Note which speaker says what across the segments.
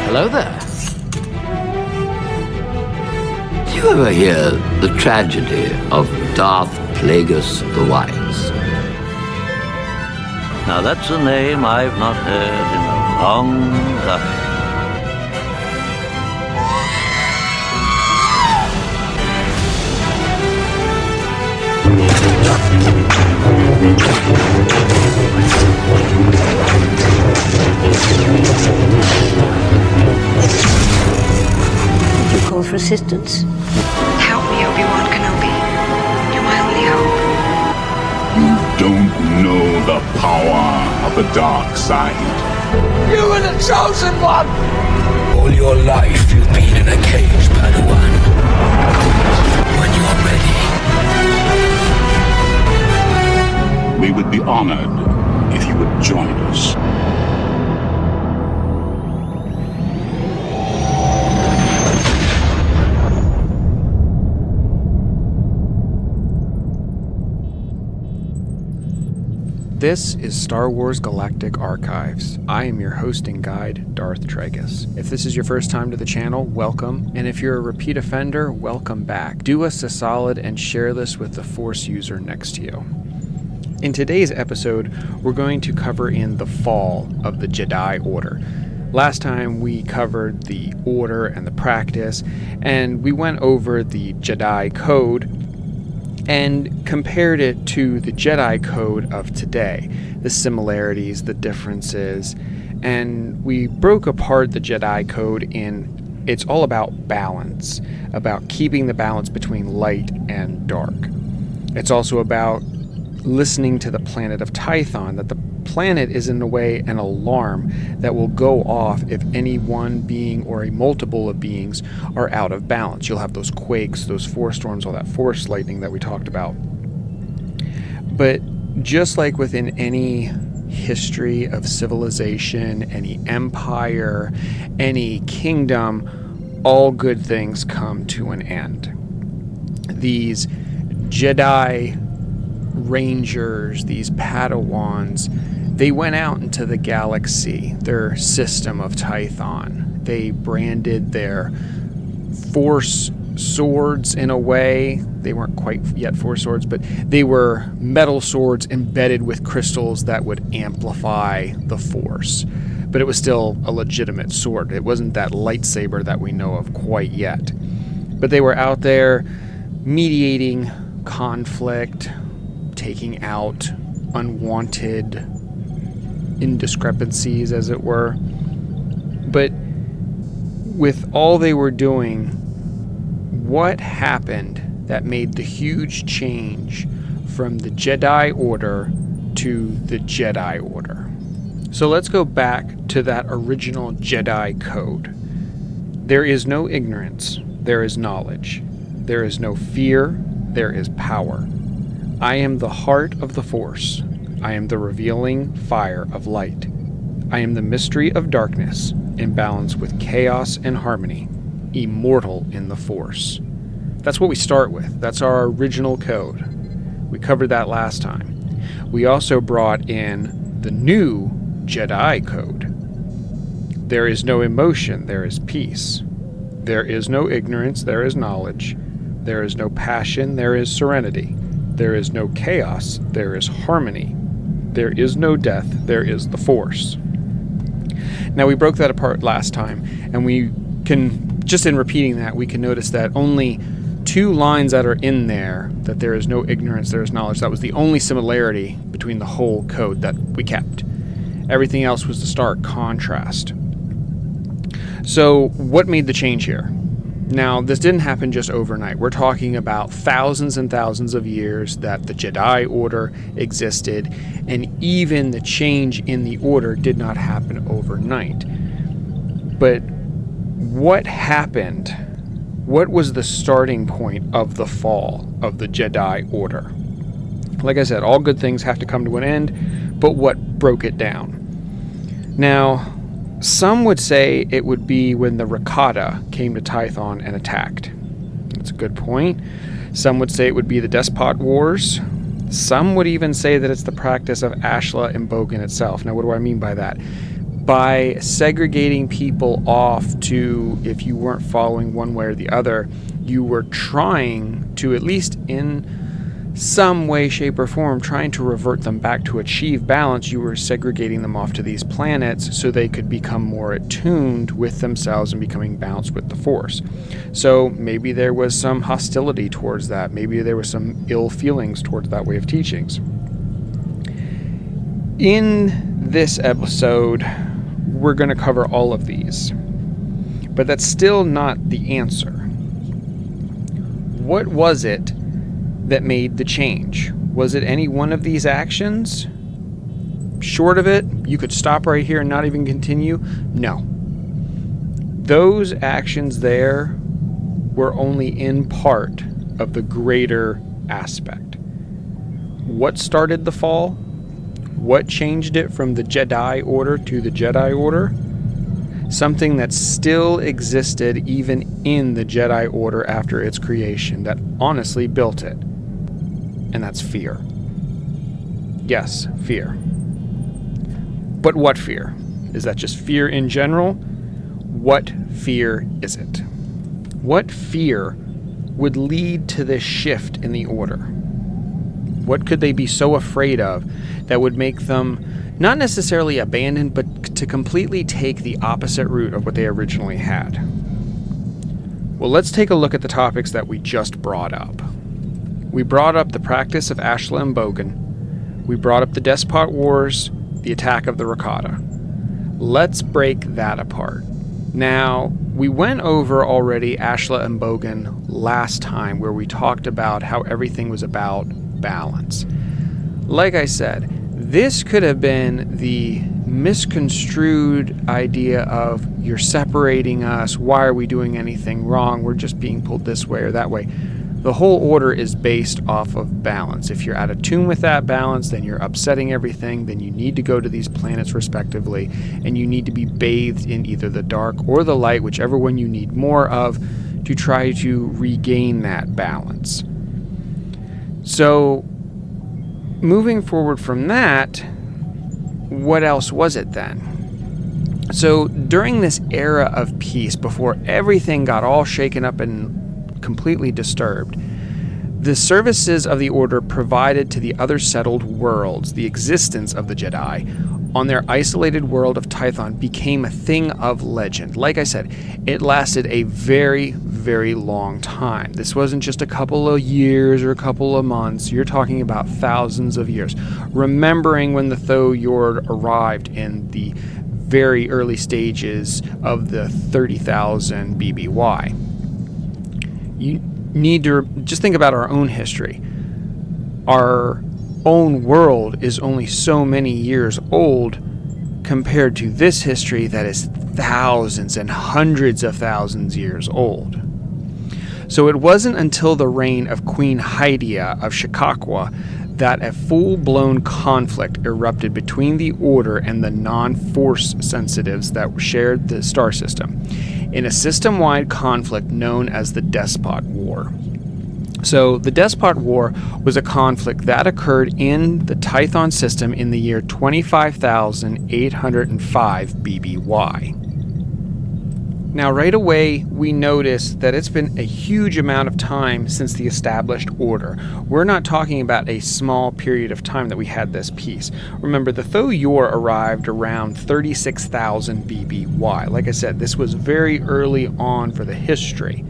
Speaker 1: Hello there. Did you ever hear the tragedy of Darth Plagueis the Wise?
Speaker 2: Now that's a name I've not heard in a long time.
Speaker 3: Did you call for assistance?
Speaker 4: Help me, Obi-Wan Kenobi. You're my only hope.
Speaker 5: You don't know the power of the dark side.
Speaker 6: You were the chosen one!
Speaker 7: All your life you've been in a cage, Padawan. When you're ready,
Speaker 5: We would be honored if you would join us.
Speaker 8: This is Star Wars Galactic Archives. I am your hosting guide, Darth Tragus. If this is your first time to the channel, welcome. And if you're a repeat offender, welcome back. Do us a solid and share this with the Force user next to you. In today's episode, we're going to cover in the fall of the Jedi Order. Last time we covered the Order and the practice, and we went over the Jedi Code and compared it to the Jedi Code of today, the similarities, the differences, and we broke apart the Jedi Code in it's all about balance, about keeping the balance between light and dark. It's also about listening to the planet of Tython, that the planet is in a way an alarm that will go off if any one being or a multiple of beings are out of balance. You'll have those quakes, those force storms, all that force lightning that we talked about. But just like within any history of civilization, any empire, any kingdom, all good things come to an end. These Jedi Rangers, these Padawans, they went out into the galaxy, their system of Tython. They branded their force swords in a way. They weren't quite yet force swords, but they were metal swords embedded with crystals that would amplify the force. But it was still a legitimate sword. It wasn't that lightsaber that we know of quite yet. But they were out there mediating conflict, taking out unwanted indiscrepancies, as it were. But with all they were doing, what happened that made the huge change from the Jedi Order to the Jedi Order? So let's go back to that original Jedi Code. There is no ignorance, there is knowledge. There is no fear, there is power. I am the heart of the Force. I am the revealing fire of light. I am the mystery of darkness, in balance with chaos and harmony, immortal in the Force. That's what we start with. That's our original code. We covered that last time. We also brought in the new Jedi Code. There is no emotion, there is peace. There is no ignorance, there is knowledge. There is no passion, there is serenity. There is no chaos, there is harmony. There is no death, there is the Force. Now, we broke that apart last time, and we can, just in repeating that, we can notice that only two lines that are in there, that there is no ignorance, there is knowledge, that was the only similarity between the whole code that we kept. Everything else was the stark contrast. So, what made the change here? Now, this didn't happen just overnight. We're talking about thousands and thousands of years that the Jedi Order existed, and even the change in the Order did not happen overnight. But what happened? What was the starting point of the fall of the Jedi Order? Like I said, all good things have to come to an end, but what broke it down? Now, some would say it would be when the Rakata came to Tython and attacked. That's a good point. Some would say it would be the Despot Wars. Some would even say that it's the practice of Ashla and Bogan itself. Now, what do I mean by that? by segregating people off to, if you weren't following one way or the other, you were trying to, at least in some way, shape, or form, trying to revert them back to achieve balance. You were segregating them off to these planets so they could become more attuned with themselves and becoming balanced with the Force. So maybe there was some hostility towards that. Maybe there was some ill feelings towards that way of teachings. In this episode, we're going to cover all of these. But that's still not the answer. What was it that made the change? Was it any one of these actions? Short of it, you could stop right here and not even continue? No. Those actions there were only in part of the greater aspect. What started the fall? What changed it from the Jed'daii Order to the Jedi Order? Something that still existed even in the Jedi Order after its creation, that honestly built it. And that's fear. Yes, fear. But what fear? Is that just fear in general? What fear is it? What fear would lead to this shift in the Order? What could they be so afraid of that would make them not necessarily abandon, but to completely take the opposite route of what they originally had? Well, let's take a look at the topics that we just brought up. We brought up the practice of Ashla and Bogan. We brought up the Despot Wars, the attack of the Rakata. Let's break that apart. Now, we went over already Ashla and Bogan last time, where we talked about how everything was about balance. Like I said, this could have been the misconstrued idea of, you're separating us, why are we doing anything wrong, we're just being pulled this way or that way. The whole Order is based off of balance. If you're out of tune with that balance, then you're upsetting everything, then you need to go to these planets respectively, and you need to be bathed in either the dark or the light, whichever one you need more of, to try to regain that balance. So, moving forward from that, what else was it then? So, during this era of peace, before everything got all shaken up and completely disturbed, the services of the Order provided to the other settled worlds the existence of the Jed'daii on their isolated world of Tython became a thing of legend. Like I said, it lasted a very, very long time. This wasn't just a couple of years or a couple of months. You're talking about thousands of years. Remembering when the Tho-Yord arrived in the very early stages of the 30,000 BBY. You need to just think about our own history. Our own world is only so many years old compared to this history that is thousands and hundreds of thousands years old. So it wasn't until the reign of Queen Hydia of Shikakwa that a full-blown conflict erupted between the Order and the non-Force sensitives that shared the star system, in a system-wide conflict known as the Despot War. So the Despot War was a conflict that occurred in the Tython system in the year 25,805 BBY. Now, right away, we notice that it's been a huge amount of time since the established Order. We're not talking about a small period of time that we had this peace. Remember, the Tho-Yor arrived around 36,000 BBY. Like I said, this was very early on for the history.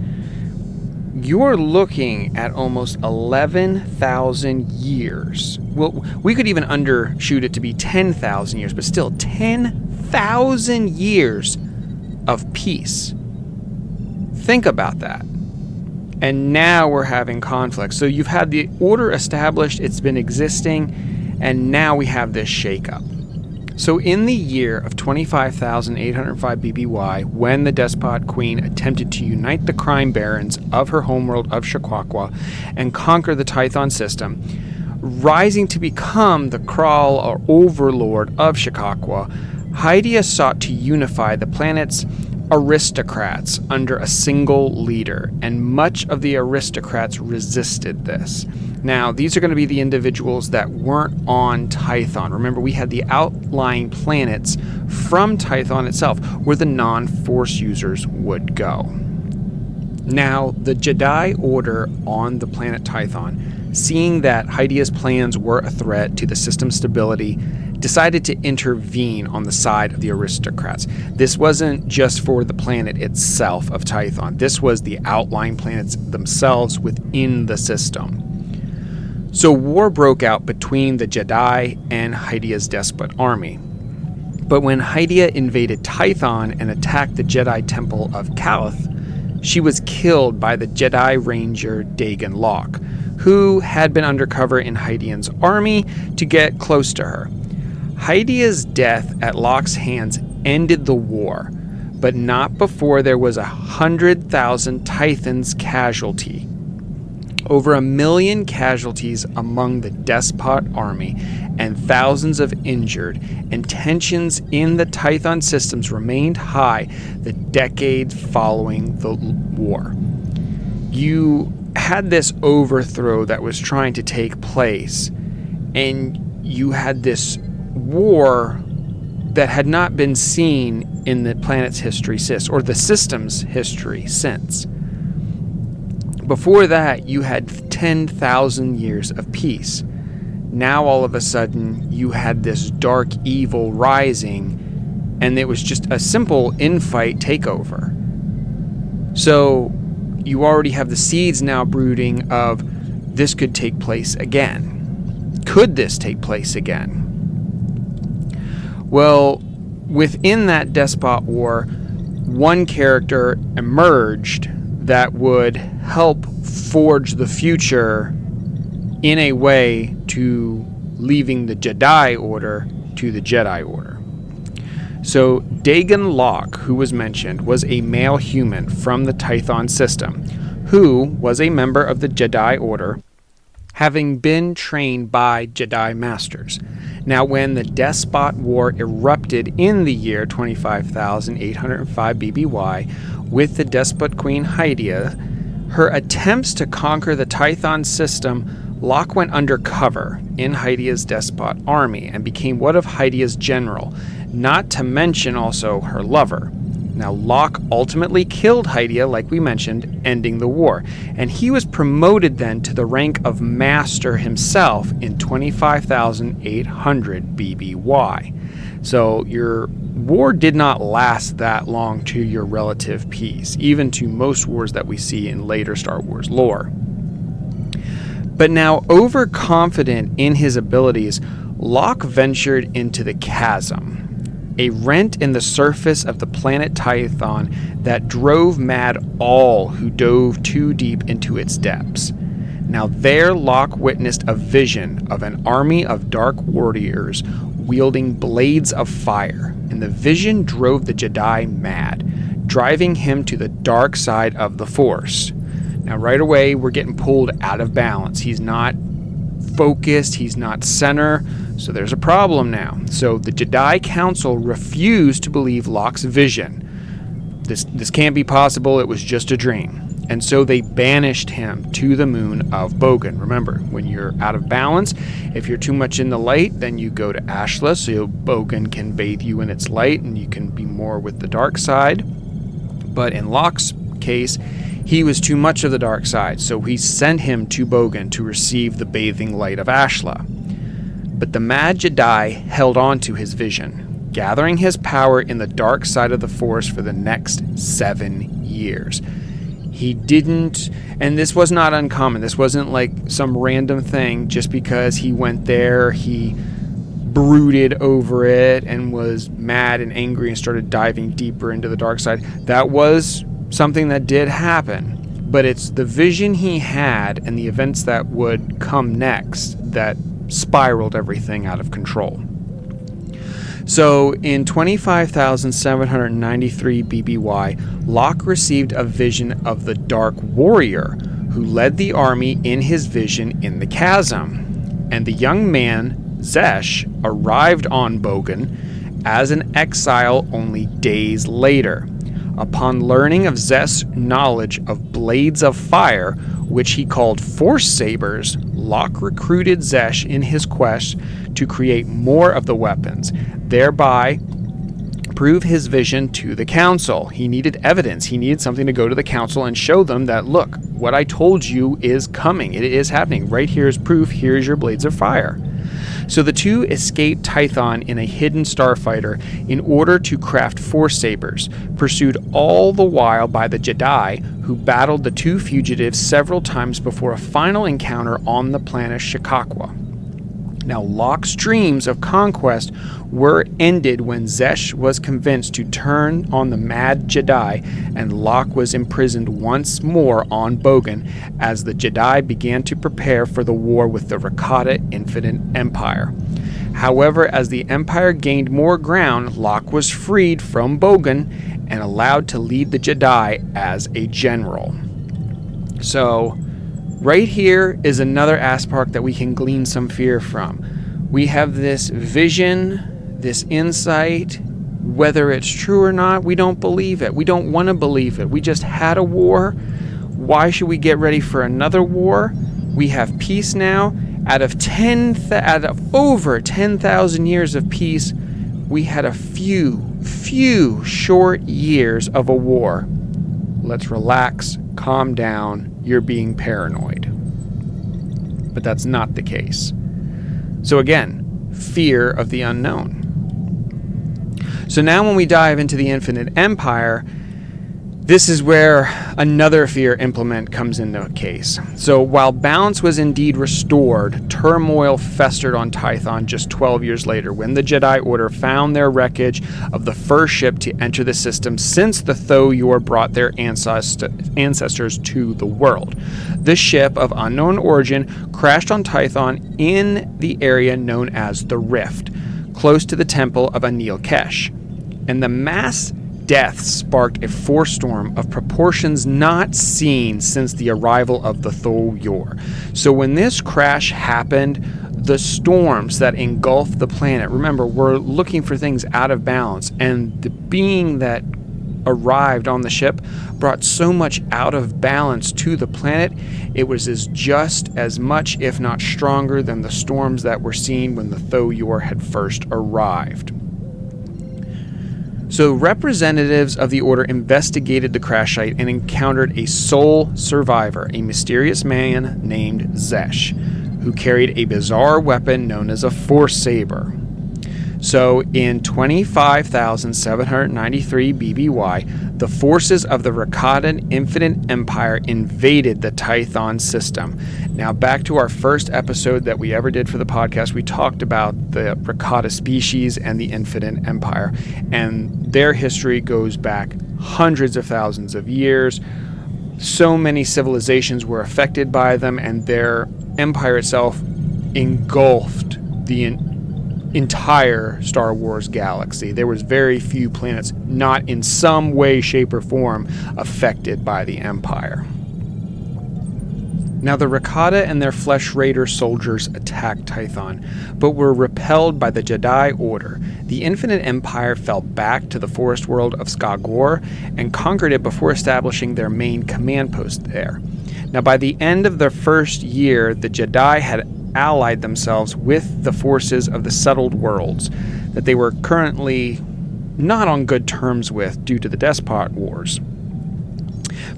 Speaker 8: You're looking at almost 11,000 years. Well, we could even undershoot it to be 10,000 years, but still 10,000 years of peace. Think about that. And now we're having conflict. So you've had the Order established, it's been existing, and now we have this shakeup. So in the year of 25,805 BBY, when the Despot Queen attempted to unite the crime barons of her homeworld of Shikakwa and conquer the Tython system, rising to become the Kral or overlord of Shikakwa, Hydia sought to unify the planets aristocrats under a single leader, and much of the aristocrats resisted this. Now, these are going to be the individuals that weren't on Tython. Remember, we had the outlying planets from Tython itself where the non-Force users would go. Now, the Jed'daii Order on the planet Tython, seeing that Hydea's plans were a threat to the system's stability, decided to intervene on the side of the aristocrats. This wasn't just for the planet itself of Tython. This was the outlying planets themselves within the system. So war broke out between the Jed'daii and Hydea's despot army. But when Hydea invaded Tython and attacked the Jedi Temple of Calith, she was killed by the Jedi Ranger Dagan Locke, who had been undercover in Hydean's army to get close to her. Hydea's death at Locke's hands ended the war, but not before there was 100,000 Tythons casualty. Over 1 million casualties among the despot army and thousands of injured, and tensions in the Tython systems remained high the decades following the war. You had this overthrow that was trying to take place, and you had this war that had not been seen in the planet's history since, or the system's history since. Before that, you had 10,000 years of peace. Now, all of a sudden, you had this dark evil rising, and it was just a simple infight takeover. So, you already have the seeds now brooding of this could take place again. Could this take place again? Well, within that despot war, one character emerged that would help forge the future in a way to leaving the Jed'daii Order to the Jedi Order. So Dagan Locke, who was mentioned, was a male human from the Tython system, who was a member of the Jed'daii Order, having been trained by Jedi Masters. Now, when the Despot War erupted in the year 25,805 BBY with the Despot Queen Hydea, her attempts to conquer the Tython system, Locke went undercover in Hydea's despot army and became one of Hydea's general, not to mention also her lover. Now, Locke ultimately killed Hydea, like we mentioned, ending the war, and he was promoted then to the rank of Master himself in 25,800 BBY. So your war did not last that long to your relative peace, even to most wars that we see in later Star Wars lore. But now, overconfident in his abilities, Locke ventured into the chasm, a rent in the surface of the planet Tython that drove mad all who dove too deep into its depths. Now there Locke witnessed a vision of an army of dark warriors wielding blades of fire, and the vision drove the Jedi mad, driving him to the dark side of the Force. Now right away we're getting pulled out of balance. He's not focused, he's not center, so there's a problem now. So the Jedi Council refused to believe Locke's vision. This can't be possible, it was just a dream. And so they banished him to the moon of Bogan. Remember, when you're out of balance, if you're too much in the light, then you go to Ashla, so Bogan can bathe you in its light and you can be more with the dark side. But in Locke's case, he was too much of the dark side, so he sent him to Bogan to receive the bathing light of Ashla. But the mad Jedi held on to his vision, gathering his power in the dark side of the Force for the next 7 years. He didn't, and this was not uncommon, this wasn't like some random thing just because he went there, he brooded over it and was mad and angry and started diving deeper into the dark side. That was something that did happen, but it's the vision he had and the events that would come next that spiraled everything out of control. So in 25,793 BBY, Locke received a vision of the Dark Warrior, who led the army in his vision in the chasm. And the young man, Zesh, arrived on Bogan as an exile only days later. Upon learning of Zesh's knowledge of blades of fire, which he called Force Sabers, Locke recruited Zesh in his quest to create more of the weapons, thereby prove his vision to the Council. He needed evidence. He needed something to go to the Council and show them that, look, what I told you is coming. It is happening. Right here is proof. Here's your blades of fire. So the two escaped Tython in a hidden starfighter in order to craft Force Sabers, pursued all the while by the Jed'daii, who battled the two fugitives several times before a final encounter on the planet Shikakwa. Now, Locke's dreams of conquest were ended when Zesh was convinced to turn on the mad Jed'daii, and Locke was imprisoned once more on Bogan as the Jed'daii began to prepare for the war with the Rakata Infinite Empire. However, as the Empire gained more ground, Locke was freed from Bogan and allowed to lead the Jed'daii as a general. So, right here is another aspect that we can glean some fear from. We have this vision, this insight. Whether it's true or not, we don't believe it. We don't want to believe it. We just had a war. Why should we get ready for another war? We have peace now. Out of over 10,000 years of peace, we had a few short years of a war. Let's relax, calm down. You're being paranoid. But that's not the case. So again, fear of the unknown. So now when we dive into the Infinite Empire, this is where another fear implement comes into case. So while balance was indeed restored, turmoil festered on Tython just 12 years later when the Jedi Order found their wreckage of the first ship to enter the system since the Tho-Yor brought their ancestors to the world. The ship of unknown origin crashed on Tython in the area known as the Rift, close to the temple of Anil Kesh. And the mass death sparked a force storm of proportions not seen since the arrival of the Tho-Yor. So when this crash happened, the storms that engulfed the planet, remember, we're looking for things out of balance, and the being that arrived on the ship brought so much out of balance to the planet, it was just as much, if not stronger, than the storms that were seen when the Tho-Yor had first arrived. So representatives of the Order investigated the crash site and encountered a sole survivor, a mysterious man named Zesh, who carried a bizarre weapon known as a Force Saber. So in 25,793 BBY, the forces of the Rakata Infinite Empire invaded the Tython system. Now back to our first episode that we ever did for the podcast, we talked about the Rakata species and the Infinite Empire, and their history goes back hundreds of thousands of years. So many civilizations were affected by them, and their empire itself engulfed the entire Star Wars galaxy. There was very few planets not in some way, shape, or form affected by the Empire. Now the Rakata and their Flesh Raider soldiers attacked Tython, but were repelled by the Jedi Order. The Infinite Empire fell back to the forest world of Skagor and conquered it before establishing their main command post there. Now by the end of the first year, the Jedi had allied themselves with the forces of the settled worlds that they were currently not on good terms with due to the Despot Wars.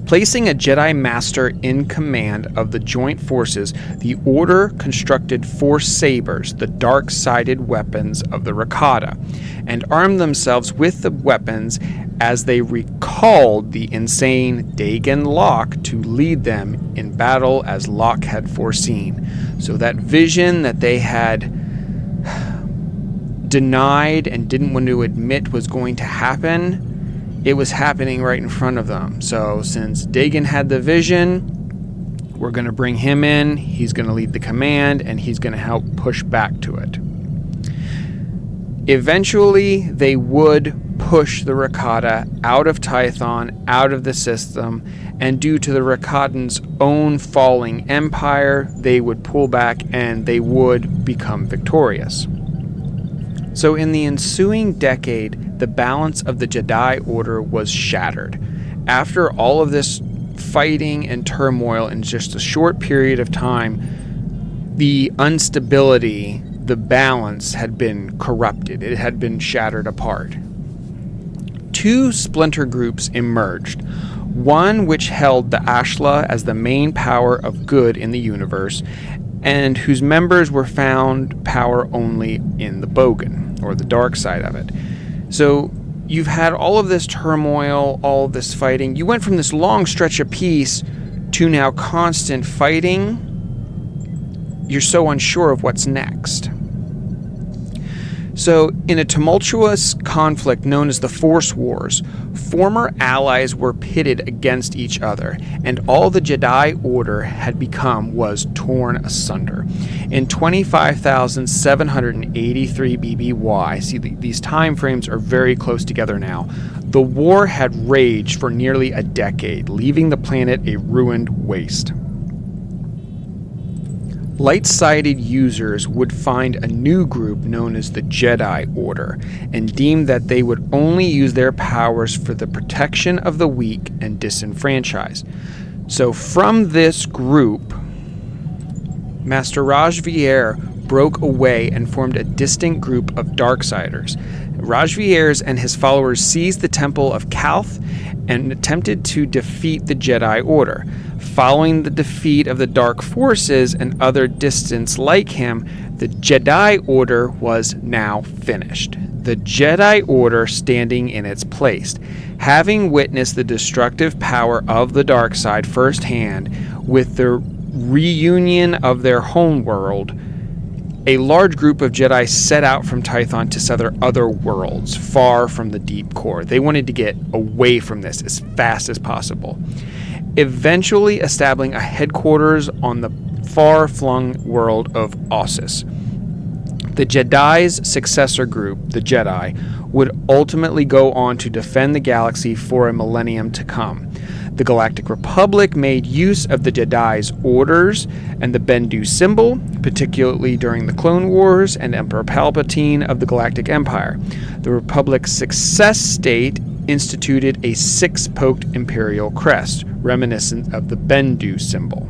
Speaker 8: Placing a Jedi Master in command of the joint forces, the Order constructed Force Sabers, the dark-sided weapons of the Rakata, and armed themselves with the weapons as they recalled the insane Dagan Locke to lead them in battle as Locke had foreseen. So that vision that they had denied and didn't want to admit was going to happen, it was happening right in front of them. So since Dagan had the vision, we're going to bring him in, he's going to lead the command, and he's going to help push back to it. Eventually, they would push the Rakata out of Tython, out of the system, and due to the Rakatans' own falling empire, they would pull back and they would become victorious. So in the ensuing decade, the balance of the Jedi Order was shattered. After all of this fighting and turmoil in just a short period of time, the instability, the balance had been corrupted. It had been shattered apart. Two splinter groups emerged. One which held the Ashla as the main power of good in the universe, and whose members were found power only in the Bogan, or the dark side of it. So you've had all of this turmoil, all of this fighting. You went from this long stretch of peace to now constant fighting. You're so unsure of what's next. So, in a tumultuous conflict known as the Force Wars, former allies were pitted against each other, and all the Jedi Order had become was torn asunder. In 25,783 BBY, see, these time frames are very close together now, the war had raged for nearly a decade, leaving the planet a ruined waste. Light-sided users would find a new group known as the Jedi Order and deem that they would only use their powers for the protection of the weak and disenfranchised. So from this group, Master Raj Vier broke away and formed a distinct group of Darksiders. Raj Viers and his followers seized the Temple of Kalth and attempted to defeat the Jedi Order. Following the defeat of the Dark Forces and other dissidents like him, the Jedi Order was now finished. The Jedi Order standing in its place. Having witnessed the destructive power of the dark side firsthand with the reunion of their homeworld, a large group of Jedi set out from Tython to settle other worlds far from the deep core. They wanted to get away from this as fast as possible, eventually establishing a headquarters on the far-flung world of Ossus. The Jedi's successor group, the Jed'daii, would ultimately go on to defend the galaxy for a millennium to come. The Galactic Republic made use of the Jedi's orders and the Bendu symbol, particularly during the Clone Wars and Emperor Palpatine of the Galactic Empire. The Republic's success state instituted a six-poked imperial crest, reminiscent of the Bendu symbol.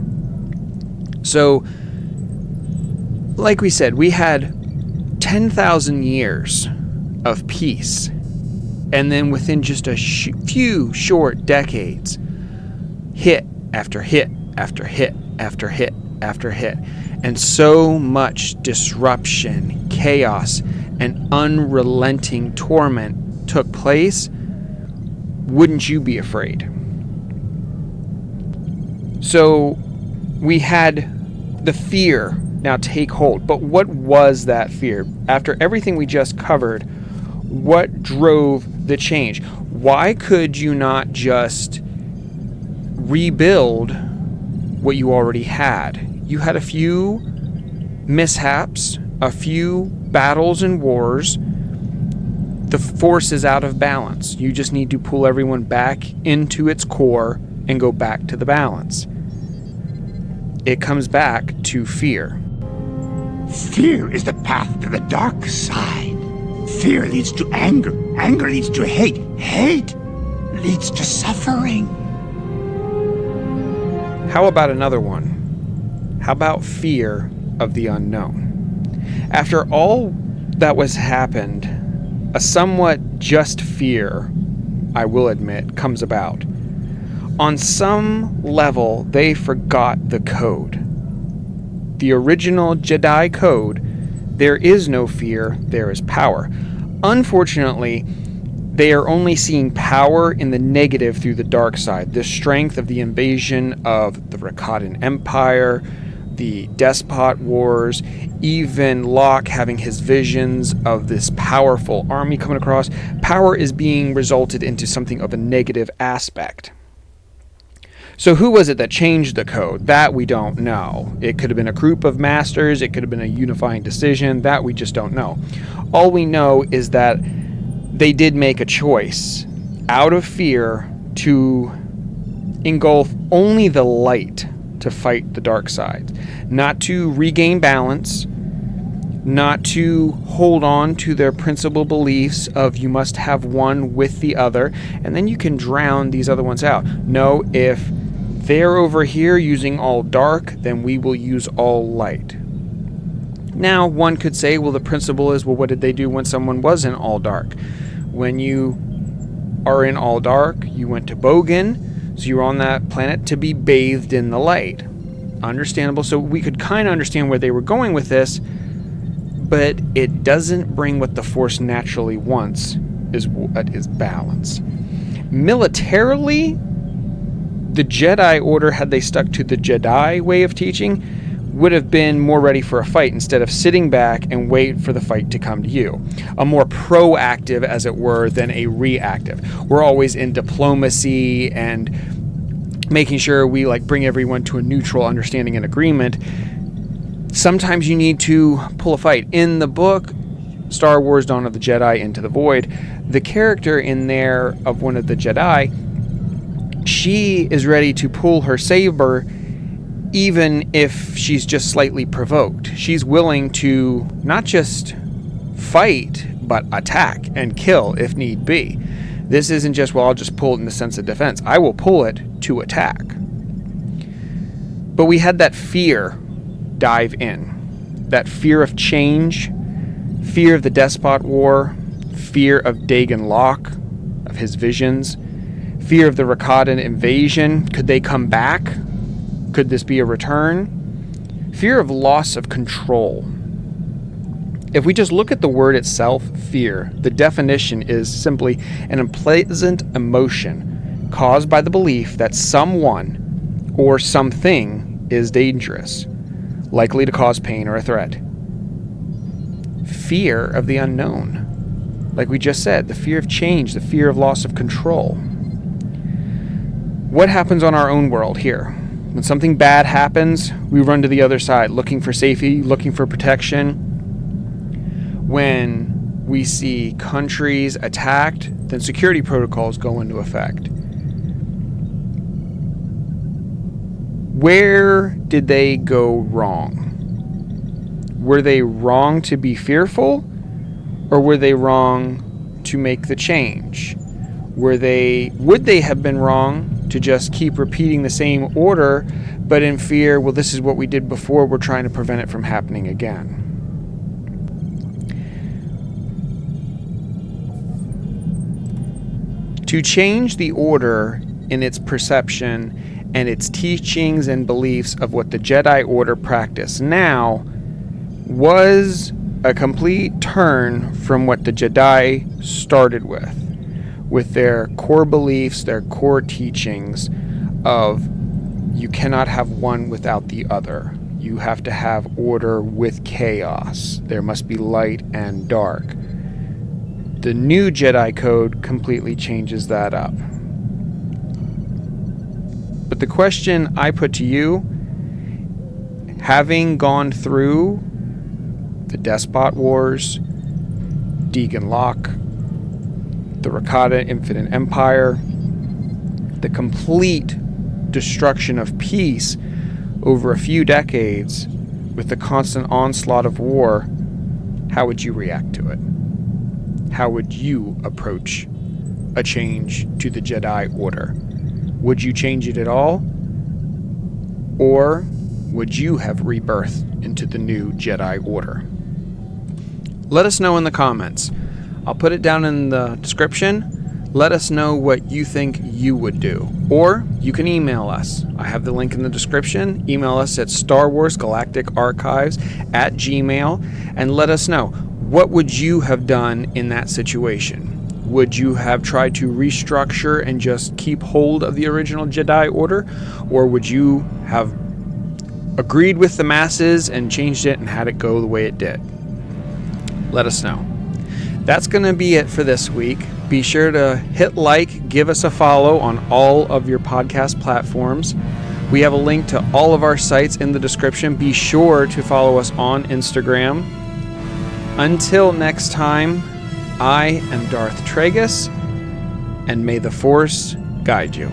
Speaker 8: So, like we said, we had 10,000 years of peace, and then within just a few short decades, hit after hit after hit after hit after hit, and so much disruption, chaos, and unrelenting torment took place. Wouldn't you be afraid? So we had the fear now take hold. But what was that fear? After everything we just covered, what drove the change? Why could you not just rebuild what you already had? You had a few mishaps, a few battles and wars. The force is out of balance. You just need to pull everyone back into its core and go back to the balance. It comes back to fear.
Speaker 9: Fear is the path to the dark side. Fear leads to anger. Anger leads to hate. Hate leads to suffering.
Speaker 8: How about another one? How about fear of the unknown? After all that was happened, a somewhat just fear, I will admit, comes about. On some level, they forgot the code. The original Jedi code, there is no fear, there is power. Unfortunately, they are only seeing power in the negative through the dark side. The strength of the invasion of the Rakatan Empire, the Despot Wars, even Locke having his visions of this powerful army coming across. Power is being resulted into something of a negative aspect. So who was it that changed the code? That we don't know. It could have been a group of masters. It could have been a unifying decision. That we just don't know. All we know is that they did make a choice out of fear to engulf only the light to fight the dark side, not to regain balance, not to hold on to their principal beliefs of you must have one with the other, and then you can drown these other ones out. No, if they're over here using all dark, then we will use all light. Now, one could say, well, the principle is, well, what did they do when someone was in all dark? When you are in all dark, you went to Bogan, so you're on that planet to be bathed in the light. Understandable. So we could kind of understand where they were going with this, but it doesn't bring what the Force naturally wants, is balance. Militarily, the Jedi Order, had they stuck to the Jed'daii way of teaching, would have been more ready for a fight instead of sitting back and wait for the fight to come to you. A more proactive, as it were, than a reactive. We're always in diplomacy and making sure we bring everyone to a neutral understanding and agreement. Sometimes you need to pull a fight. In the book, Star Wars Dawn of the Jedi Into the Void, the character in there of one of the Jedi, she is ready to pull her saber even if she's just slightly provoked. She's willing to not just fight, but attack and kill if need be. This isn't just, well, I'll just pull it in the sense of defense. I will pull it to attack. But we had that fear dive in. That fear of change, fear of the Despot War, fear of Dagon Locke, of his visions, fear of the Rakatan invasion. Could they come back? Could this be a return? Fear of loss of control. If we just look at the word itself, fear, the definition is simply an unpleasant emotion caused by the belief that someone or something is dangerous, likely to cause pain or a threat. Fear of the unknown. Like we just said, the fear of change, the fear of loss of control. What happens on our own world here? When something bad happens, we run to the other side, looking for safety, looking for protection. When we see countries attacked, then security protocols go into effect. Where did they go wrong? Were they wrong to be fearful, or were they wrong to make the change? Would they have been wrong to just keep repeating the same order, but in fear, well, this is what we did before, we're trying to prevent it from happening again? To change the order in its perception and its teachings and beliefs of what the Jedi Order practice now was a complete turn from what the Jedi started with their core beliefs, their core teachings of you cannot have one without the other. You have to have order with chaos. There must be light and dark. The new Jedi Code completely changes that up. But the question I put to you, having gone through the Despot Wars, Dagon Locke, the Rakata Infinite Empire, the complete destruction of peace over a few decades with the constant onslaught of war, how would you react to it? How would you approach a change to the Jedi Order? Would you change it at all? Or would you have rebirthed into the new Jedi Order? Let us know in the comments. I'll put it down in the description. Let us know what you think you would do. Or you can email us. I have the link in the description. Email us at StarWarsGalacticArchives at gmail and let us know, what would you have done in that situation? Would you have tried to restructure and just keep hold of the original Jedi Order? Or would you have agreed with the masses and changed it and had it go the way it did? Let us know. That's going to be it for this week. Be sure to hit like, give us a follow on all of your podcast platforms. We have a link to all of our sites in the description. Be sure to follow us on Instagram. Until next time, I am Darth Tragus, and may the Force guide you.